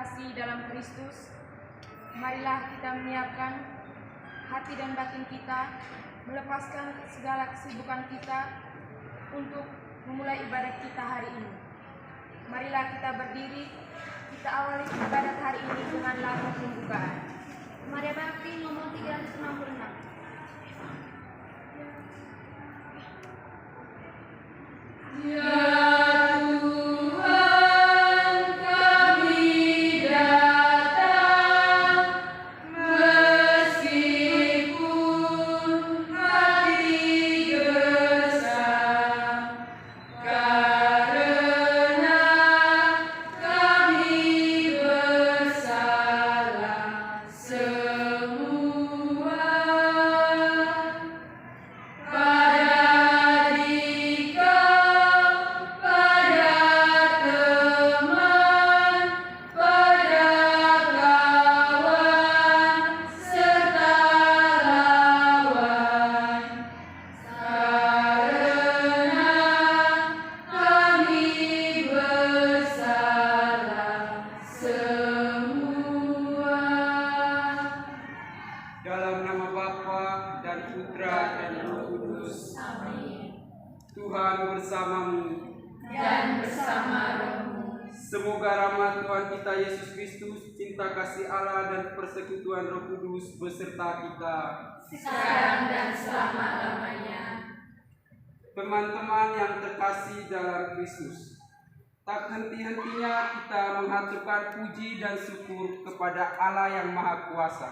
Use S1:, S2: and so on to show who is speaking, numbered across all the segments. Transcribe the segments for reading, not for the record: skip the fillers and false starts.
S1: terkasih dalam Kristus, marilah kita menyiapkan hati dan batin kita, melepaskan segala kesibukan kita untuk memulai ibadat kita hari ini. Marilah kita berdiri, kita awali ibadat hari ini dengan lagu pembukaan. Maria Bakti nomor 366.
S2: Tuhan bersamamu
S3: dan bersama rohmu.
S2: Semoga rahmat Tuhan kita Yesus Kristus, cinta kasih Allah dan persekutuan Roh Kudus beserta kita
S3: sekarang dan selama-lamanya.
S2: Teman-teman yang terkasih dalam Kristus, tak henti-hentinya kita menghaturkan puji dan syukur kepada Allah yang Maha Kuasa,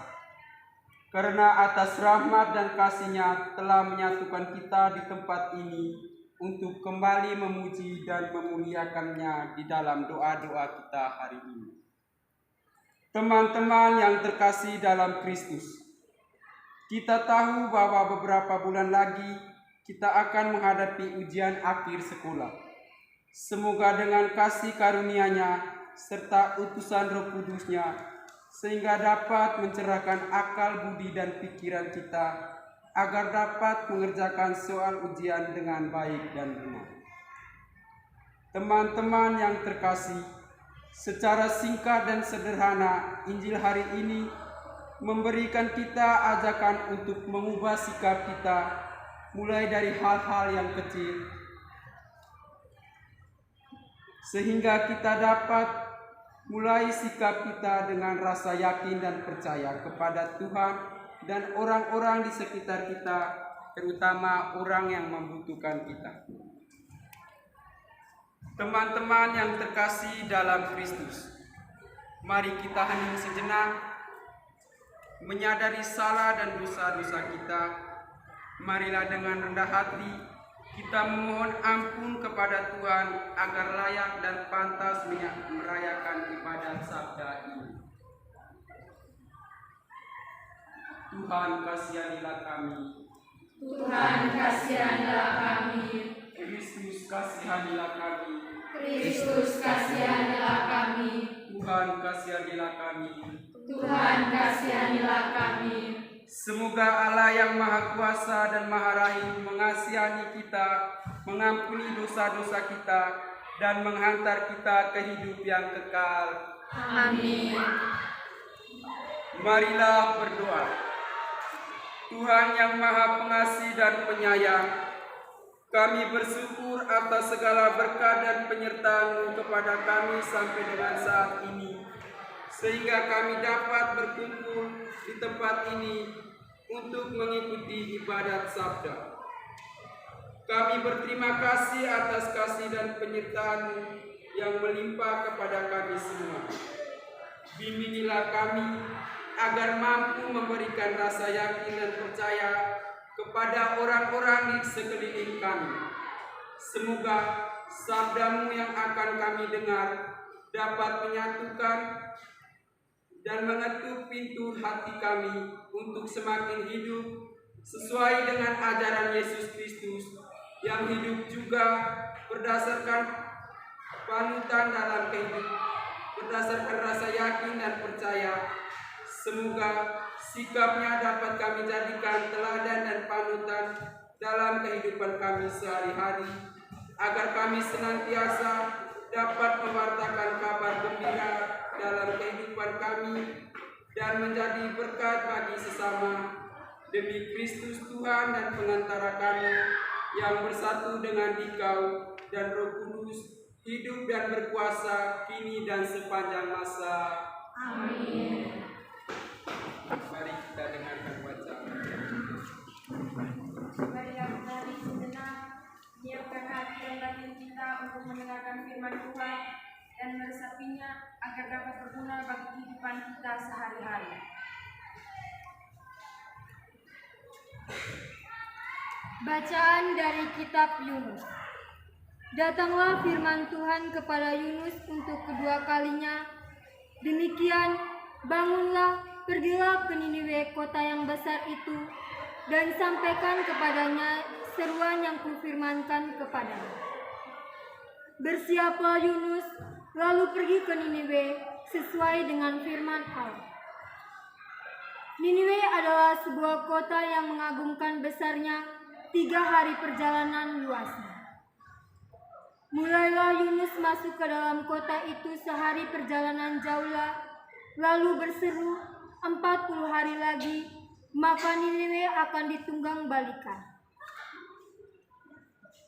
S2: karena atas rahmat dan kasih-Nya telah menyatukan kita di tempat ini untuk kembali memuji dan memuliakan-Nya di dalam doa-doa kita hari ini. Teman-teman yang terkasih dalam Kristus, kita tahu bahwa beberapa bulan lagi kita akan menghadapi ujian akhir sekolah. Semoga dengan kasih karunia-Nya serta utusan Roh Kudus-Nya, sehingga dapat mencerahkan akal, budi, dan pikiran kita agar dapat mengerjakan soal ujian dengan baik dan benar. Teman-teman yang terkasih, secara singkat dan sederhana, Injil hari ini memberikan kita ajakan untuk mengubah sikap kita, mulai dari hal-hal yang kecil, sehingga kita dapat mulai sikap kita dengan rasa yakin dan percaya kepada Tuhan dan orang-orang di sekitar kita, terutama orang yang membutuhkan kita. Teman-teman yang terkasih dalam Kristus, mari kita hening sejenak, menyadari salah dan dosa-dosa kita. Marilah dengan rendah hati kita memohon ampun kepada Tuhan agar layak dan pantas merayakan ibadat sabda ini. Tuhan, kasihanilah kami.
S3: Tuhan, kasihanilah kami.
S2: Kristus, kasihanilah kami.
S3: Kristus, kasihanilah kami.
S2: Tuhan, kasihanilah kami.
S3: Tuhan, kasihanilah kami.
S2: Semoga Allah yang Maha Kuasa dan Maha Rahim mengasihani kita, mengampuni dosa-dosa kita, dan menghantar kita ke hidup yang kekal.
S3: Amin.
S2: Marilah berdoa. Tuhan yang Maha Pengasih dan Penyayang, kami bersyukur atas segala berkat dan penyertaan-Mu kepada kami sampai dengan saat ini, sehingga kami dapat berkumpul di tempat ini untuk mengikuti ibadat sabda. Kami berterima kasih atas kasih dan penyertaan-Mu yang melimpah kepada kami semua. Bimbingilah kami agar mampu memberikan rasa yakin dan percaya kepada orang-orang di sekeliling kami. Semoga sabda-Mu yang akan kami dengar dapat menyatukan dan mengetuk pintu hati kami untuk semakin hidup sesuai dengan ajaran Yesus Kristus yang hidup juga berdasarkan panutan dalam kehidupan, berdasarkan rasa yakin dan percaya. Semoga sikapnya dapat kami jadikan teladan dan panutan dalam kehidupan kami sehari-hari, agar kami senantiasa dapat mewartakan kabar gembira dalam kehidupan kehidupan kami dan menjadi berkat bagi sesama. Demi Kristus Tuhan dan pengantara kami yang bersatu dengan Dikau dan Roh Kudus, hidup dan berkuasa kini dan sepanjang masa.
S3: Amin.
S2: Mari kita dengarkan bacaan.
S1: Mari sejenak menyiapkan hati dan batin kita untuk mendengarkan firman Tuhan dan meresapinya agar dapat berguna bagi kehidupan kita sehari-hari.
S4: Bacaan dari kitab Yunus. Datanglah firman Tuhan kepada Yunus untuk kedua kalinya. Demikian, bangunlah, pergilah ke Niniwe, kota yang besar itu, dan sampaikan kepadanya seruan yang kufirmankan kepadanya. Bersiaplah Yunus, lalu pergi ke Niniwe sesuai dengan firman Allah. Niniwe adalah sebuah kota yang mengagumkan besarnya, 3 hari perjalanan luasnya. Mulailah Yunus masuk ke dalam kota itu sehari perjalanan jauhlah, lalu berseru, 40 hari lagi, maka Niniwe akan ditunggang balikan.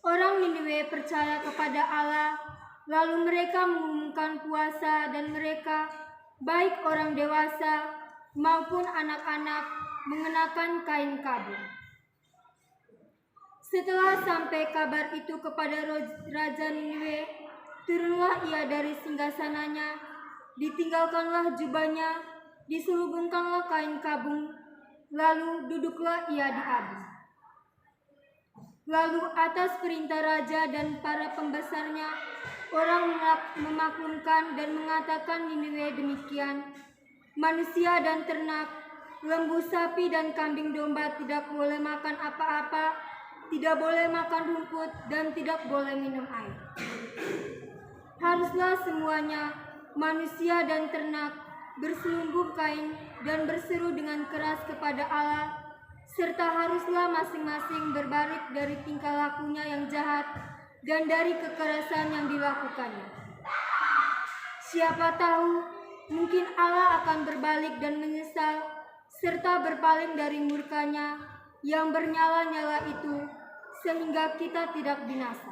S4: Orang Niniwe percaya kepada Allah, lalu mereka mengumumkan puasa dan mereka, baik orang dewasa maupun anak-anak, mengenakan kain kabung. Setelah sampai kabar itu kepada Raja Niniwe, turunlah ia dari singgasananya, ditinggalkanlah jubahnya, diselubungkanlah kain kabung, lalu duduklah ia di abu. Lalu atas perintah raja dan para pembesarnya, orang memaklumkan dan mengatakan Niniwe demikian, manusia dan ternak, lembu, sapi, dan kambing domba tidak boleh makan apa-apa, tidak boleh makan rumput, dan tidak boleh minum air. Haruslah semuanya, manusia dan ternak, berselubung kain dan berseru dengan keras kepada Allah, serta haruslah masing-masing berbalik dari tingkah lakunya yang jahat dan dari kekerasan yang dilakukannya. Siapa tahu, mungkin Allah akan berbalik dan menyesal, serta berpaling dari murkanya yang bernyala-nyala itu, sehingga kita tidak binasa.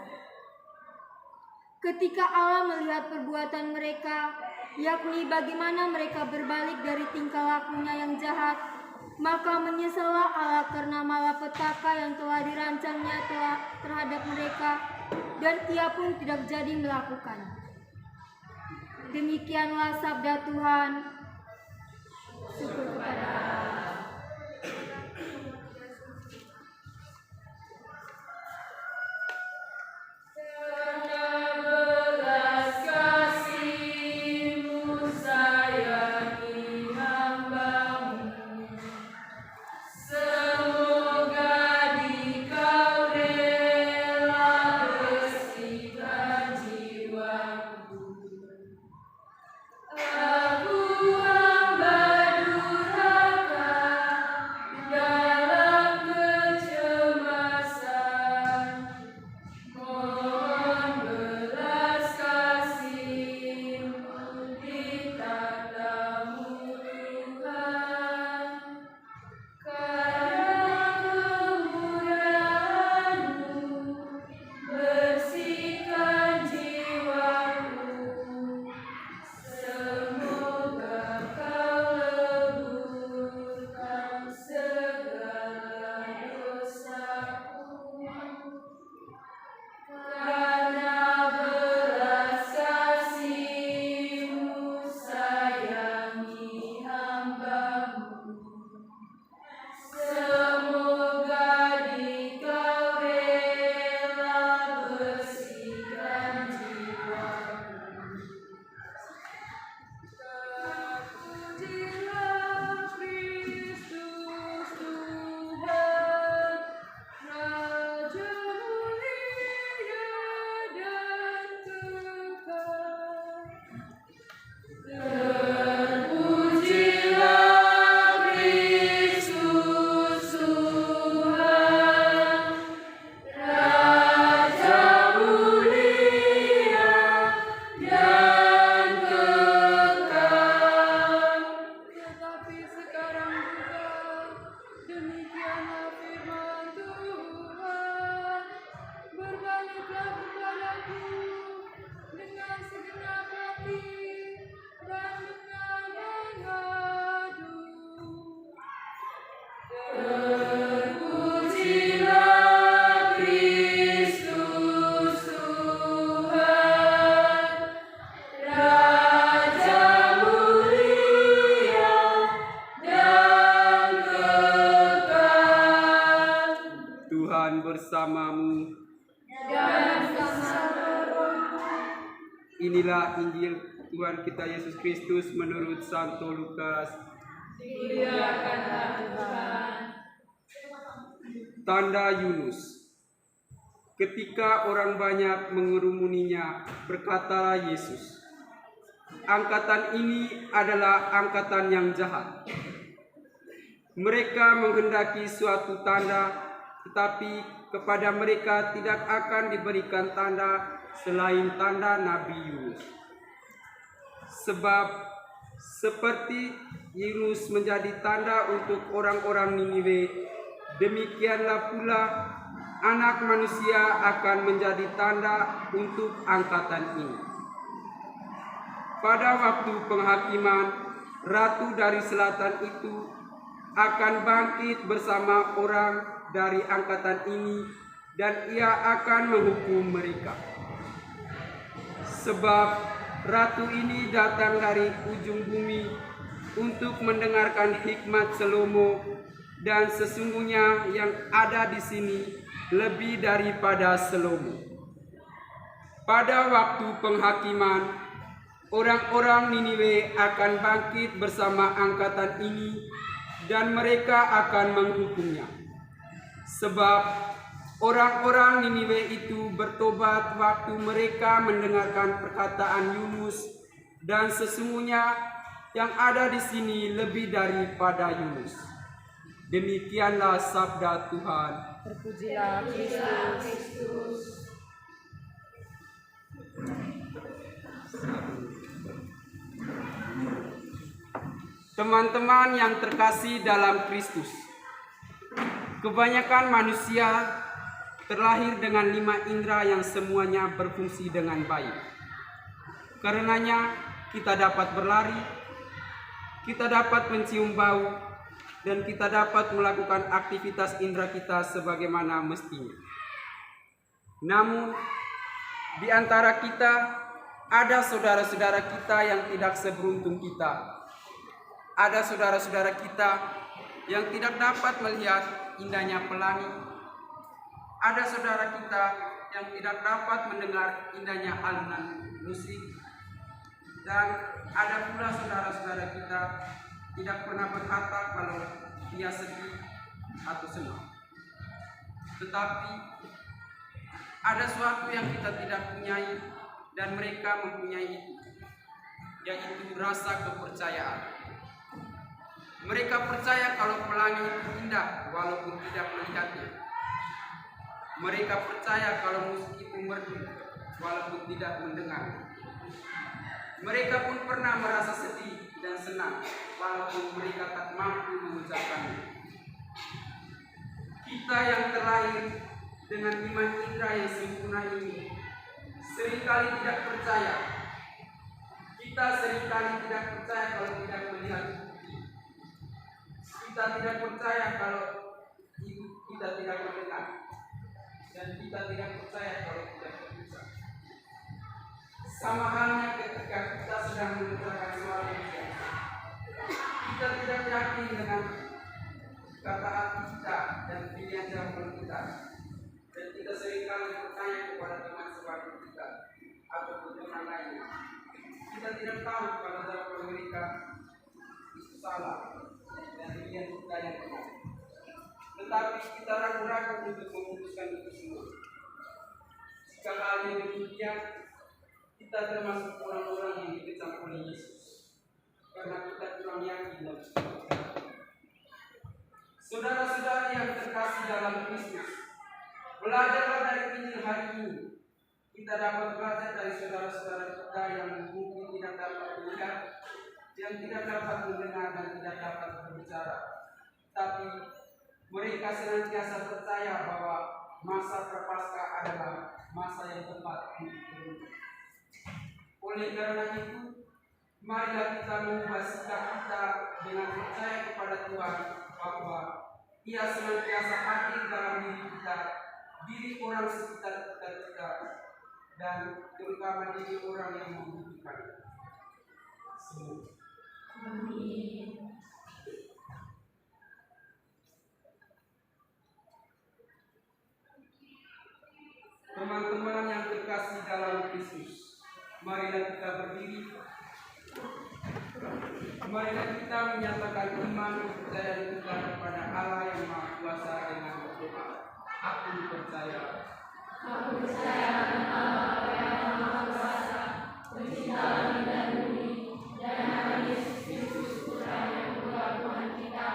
S4: Ketika Allah melihat perbuatan mereka, yakni bagaimana mereka berbalik dari tingkah lakunya yang jahat, maka menyesallah Allah karena malapetaka yang telah dirancangnya terhadap mereka, dan ia pun tidak jadi melakukannya. Demikianlah sabda Tuhan. Syukur kepada Allah.
S3: Aku
S2: Inilah Injil Tuhan kita Yesus Kristus menurut Santo Lukas.
S3: Dimuliakanlah Tuhan.
S2: Tanda Yunus. Ketika orang banyak mengerumuninya, berkatalah Yesus, "Angkatan ini adalah angkatan yang jahat. Mereka menghendaki suatu tanda, tetapi kepada mereka tidak akan diberikan tanda selain tanda Nabi Yunus. Sebab seperti Yunus menjadi tanda untuk orang-orang Niniwe, demikianlah pula Anak Manusia akan menjadi tanda untuk angkatan ini. Pada waktu penghakiman, ratu dari selatan itu akan bangkit bersama orang dari angkatan ini dan ia akan menghukum mereka. Sebab ratu ini datang dari ujung bumi untuk mendengarkan hikmat Salomo, dan sesungguhnya yang ada di sini lebih daripada Salomo. Pada waktu penghakiman, orang-orang Niniwe akan bangkit bersama angkatan ini dan mereka akan menghukumnya. Sebab orang-orang Niniwe itu bertobat waktu mereka mendengarkan perkataan Yunus, dan sesungguhnya yang ada di sini lebih daripada Yunus." Demikianlah sabda Tuhan.
S3: Terpujilah Kristus.
S2: Teman-teman yang terkasih dalam Kristus, kebanyakan manusia terlahir dengan 5 indera yang semuanya berfungsi dengan baik. Karenanya kita dapat berlari, kita dapat mencium bau, dan kita dapat melakukan aktivitas indera kita sebagaimana mestinya. Namun, di antara kita ada saudara-saudara kita yang tidak seberuntung kita. Ada saudara-saudara kita yang tidak dapat melihat indahnya pelangi. Ada saudara kita yang tidak dapat mendengar indahnya alunan musik. Dan ada pula saudara-saudara kita tidak pernah berkata kalau dia sedih atau senang. Tetapi ada sesuatu yang kita tidak punyai dan mereka mempunyai itu, yaitu rasa kepercayaan. Mereka percaya kalau pelangi itu indah walaupun tidak melihatnya. Mereka percaya kalau musik itu merdu walaupun tidak mendengar. Mereka pun pernah merasa sedih dan senang walaupun mereka tak mampu mengucapkannya. Kita yang terlahir dengan 5 indera yang sempurna ini seringkali tidak percaya. Kita seringkali tidak percaya kalau tidak melihat. Kita tidak percaya kalau kita tidak mendengar, dan kita tidak percaya kalau tidak berbicara. Sama halnya ketika kita sedang mengerjakan suara ujian, kita tidak yakin dengan kata hati kita dan pilihan jawaban kita, dan kita seringkali bertanya kepada teman sebaya kita ataupun teman lainnya. Kita tidak tahu kalau jawaban mereka itu salah dan pilihan kita yang benar. Tetapi kita ragu-ragu untuk memutuskan itu semua. Jika halnya demikian, kita termasuk orang-orang yang dikecam oleh Yesus karena kita kurang yakin dan saudara-saudari yang terkasih dalam Kristus, belajarlah dari Injil hari ini. Kita dapat belajar dari saudara-saudara kita yang mungkin tidak dapat melihat, yang tidak dapat mendengar dan tidak dapat berbicara, tapi mereka senantiasa percaya bahwa masa Prapaskah adalah masa yang tepat untuk berubah. Oleh karena itu, marilah kita mengubah sikap kita dengan percaya kepada Tuhan bahwa Ia senantiasa hadir dalam diri kita, diri orang sekitar kita, dan terutama diri orang yang membutuhkan.
S3: Amin.
S2: Teman-teman yang terkasih dalam Kristus, marilah marilah kita menyatakan iman dan kepercayaan kita kepada Allah yang Maha Kuasa dengan berdoa. Aku percaya.
S3: Aku percaya akan Allah yang Maha Kuasa, pencipta langit dan bumi, dan akan Yesus Kristus Putra yang Tuhan Tuhan kita,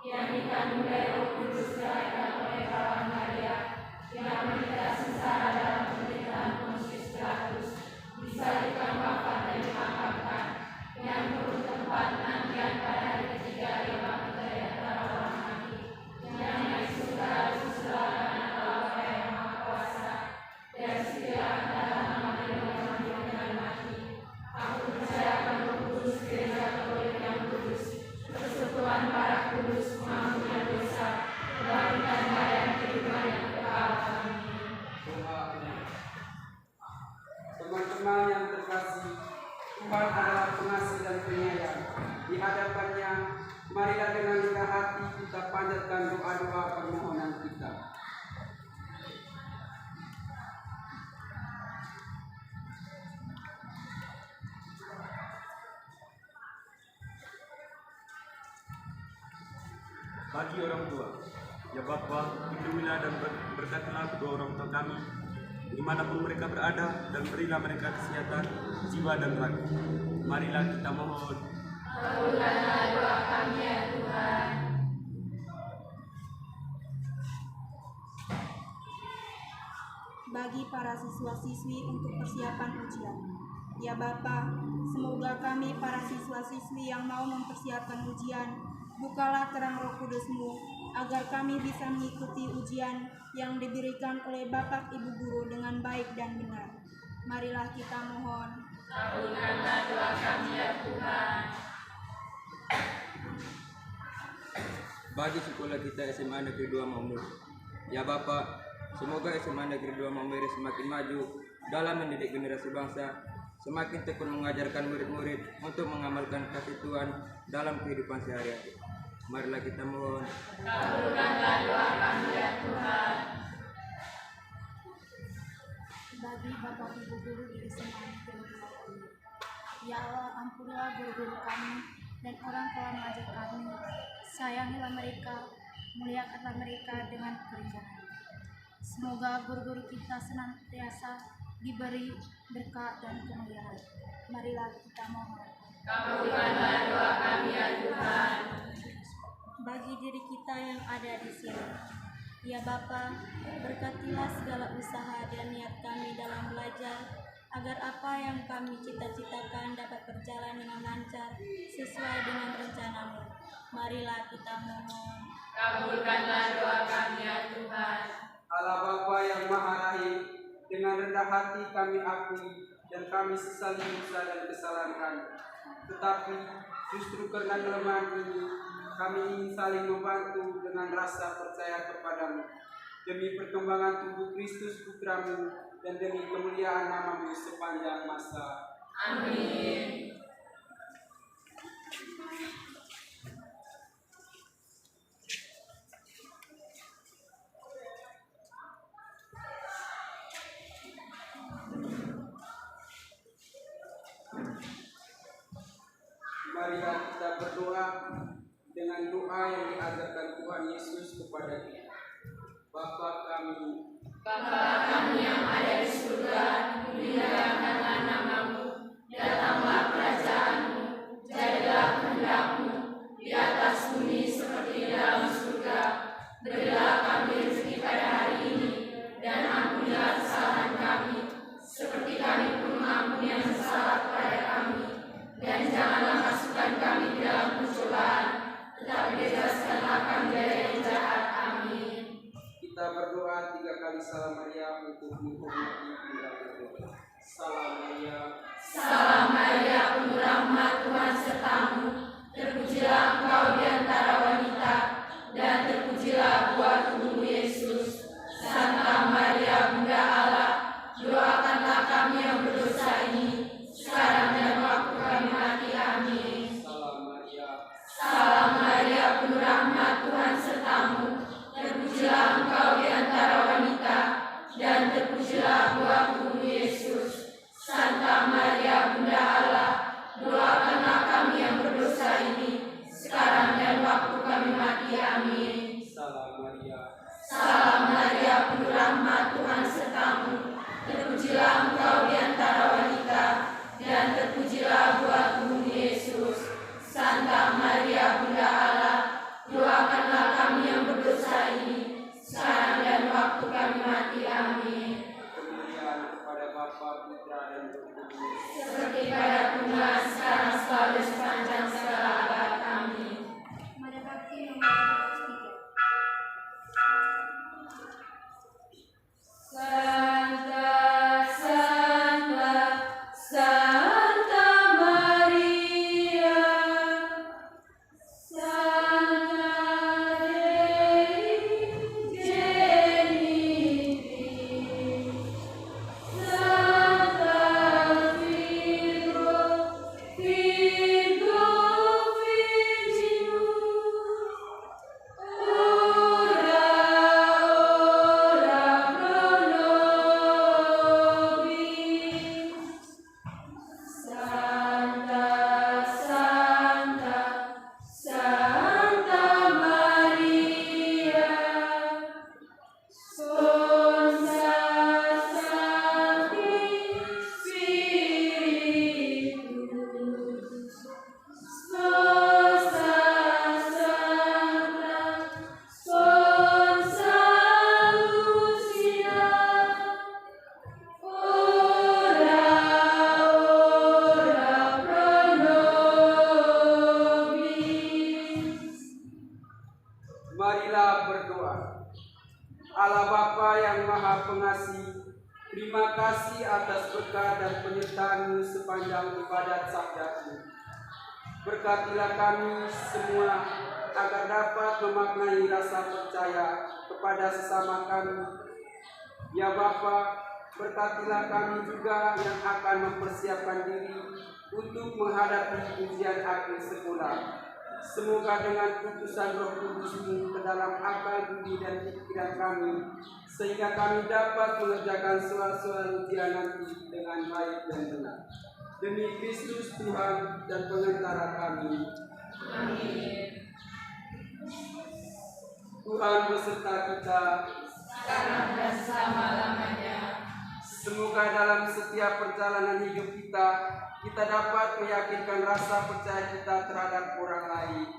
S3: yang dikandung dari Roh Kudus dilahirkan oleh Bapa Maria, yang menderita sengsara dalam penderitaan Pontius Pilatus, disalibkan, wafat dan dimakamkan, yang turun tempat penantian pada hari ketiga ia bangkit dari antara orang mati, yang naik surga sesudah kanan Allah yang Maha Kuasa, dan segera akan datang memanggil orang hidup dan mati. Aku percaya akan Roh Kudus, Gereja Katolik yang kudus, persekutuan para kudus, pengampunan dosa, kebangkitan badan, kehidupan yang kekal. Amin.
S2: Teman-teman yang terkasih, Tuhan adalah pengasih dan penyayang. Di hadapannya, marilah dengan rendah hati kita panjatkan doa-doa permohonan kita.
S5: Bagi orang tua, ya Bapa, lindungilah dan berkatilah kedua orang tua kami, dimanapun mereka berada, dan berilah mereka kesehatan, jiwa dan raga. Marilah kita mohon.
S3: Kabulkanlah doa kami ya Tuhan.
S6: Bagi para siswa-siswi untuk persiapan ujian. Ya Bapa, semoga kami para siswa-siswi yang mau mempersiapkan ujian, bukalah terang Roh Kudus-Mu, agar kami bisa mengikuti ujian yang diberikan oleh Bapak Ibu Guru dengan baik dan benar. Marilah kita mohon.
S3: Kabulkanlah doa kami ya Tuhan.
S7: Bagi sekolah kita SMA Negeri 2 Maumere, ya Bapak, semoga SMA Negeri 2 Maumere semakin maju dalam mendidik generasi bangsa, semakin tekun mengajarkan murid-murid untuk mengamalkan kasih Tuhan dalam kehidupan sehari-hari. Marilah kita mohon.
S3: Kabulkanlah doa kami ya Tuhan.
S8: Bagi Bapak Ibu Guru di SMA Negeri 2 Maumere, ya Allah, ampunilah guru-guru kami dan orang tua mengajar kami. Sayangilah mereka, muliakanlah mereka dengan pekerjaan. Semoga guru-guru kita senantiasa diberi berkat dan kemuliaan. Marilah kita mohon.
S3: Kabulkanlah doa kami ya Tuhan.
S8: Bagi diri kita yang ada di sini, ya Bapa, berkatilah segala usaha dan niat kami dalam belajar, agar apa yang kami cita-citakan dapat berjalan dengan lancar sesuai dengan rencana-Mu. Marilah kita mohon.
S3: Kabulkanlah doa kami ya Tuhan.
S2: Allah Bapa yang Maha Rahim, dengan rendah hati kami akui dan kami sesali dosa dan kesalahan kami. Tetapi justru karena kelemahan ini, kami ingin saling membantu dengan rasa percaya kepadamu, demi perkembangan tubuh Kristus Putramu dan demi kemuliaan nama-Mu sepanjang masa.
S3: Amin.
S2: Marilah kita berdoa dengan doa yang diajarkan Tuhan Yesus kepada kita. Bapa kami,
S3: Bapa kami yang ada di surga, dimuliakanlah nama-Mu, datanglah kerajaan-Mu, jadilah kehendak-Mu di atas bumi seperti di dalam surga. Berilah kami rezeki pada hari ini, dan ampunilah kesalahan kami, seperti kami pun mengampuni yang bersalah kepada kami. Dan janganlah masukkan kami ke dalam pencobaan, tetapi bebaskanlah kami dari yang jahat. Amin.
S2: kita berdoa 3 kali Salam Maria untuk menghormati bulan itu. Salam Maria.
S3: Salam Maria, penuh rahmat, Tuhan sertamu. Terpujilah engkau di antara wanita, dan terpujilah buah tubuhmu Yesus. Santa Maria, Bunda Allah, doakanlah kami yang berdosa ini, sekarang dan waktu kami mati. Amin.
S2: Salam Maria.
S3: Salam Maria, penuh rahmat, Tuhan sertamu. Terpujilah engkau di antara wanita, dan terpujilah buah tubuhmu Yesus. Santa Maria, Bunda Allah, doakanlah
S2: Allah Bapa yang Maha Pengasih, terima kasih atas berkat dan penyertaan-Mu sepanjang ibadat sabda-Mu. Berkatilah kami semua agar dapat memaknai rasa percaya kepada sesama kami. Ya Bapa, berkatilah kami juga yang akan mempersiapkan diri untuk menghadapi ujian akhir sekolah. Semoga dengan putusan Roh Kudus-Mu ke dalam akal budi dan pikiran kami, sehingga kami dapat mengerjakan soal-soal ujian nanti dengan baik dan benar. Demi Kristus Tuhan dan pengantara kami.
S3: Amin.
S2: Tuhan beserta kita,
S3: Sekarang dan selama-lamanya.
S2: semoga dalam setiap perjalanan hidup kita dapat meyakinkan rasa percaya kita terhadap orang lain.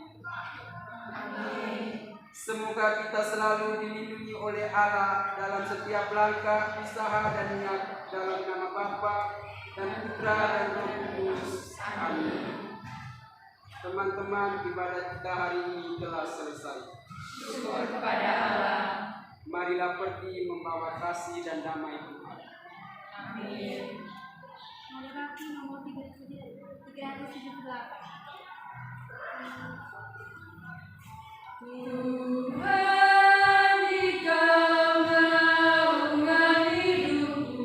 S3: Amin.
S2: Semoga kita selalu dilindungi oleh Allah dalam setiap langkah, usaha, dan niat dalam nama Bapa dan Putra dan Roh Kudus. Amin. Teman-teman, ibadat kita hari ini telah selesai.
S3: Syukur kepada Allah.
S2: Marilah pergi membawa kasih dan damai Tuhan.
S3: Amin.
S8: Moderasi nomor 378.
S3: Tuhan Dikau naungan hidupku,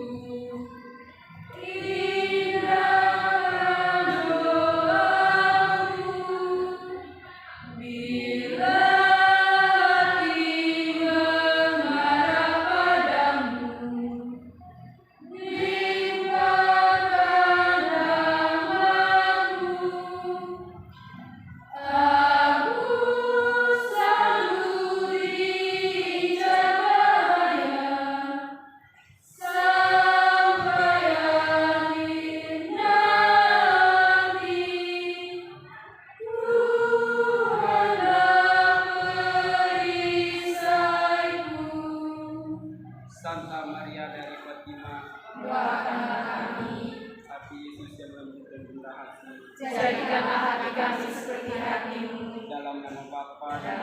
S3: indahkan doaku, bila hati mengarah padamu, limpahkan rahmat-Mu. Aku selalu diincar bahaya, sampai akhir nanti. Tuhanlah perisaiku.
S2: Santa Maria dari Fatima,
S3: Doakanlah kami,
S2: hati Yesus yang lembut dan rendah hati,
S3: jadikanlah hati kami seperti hati-Mu.
S2: dalam nama Bapa
S3: Dan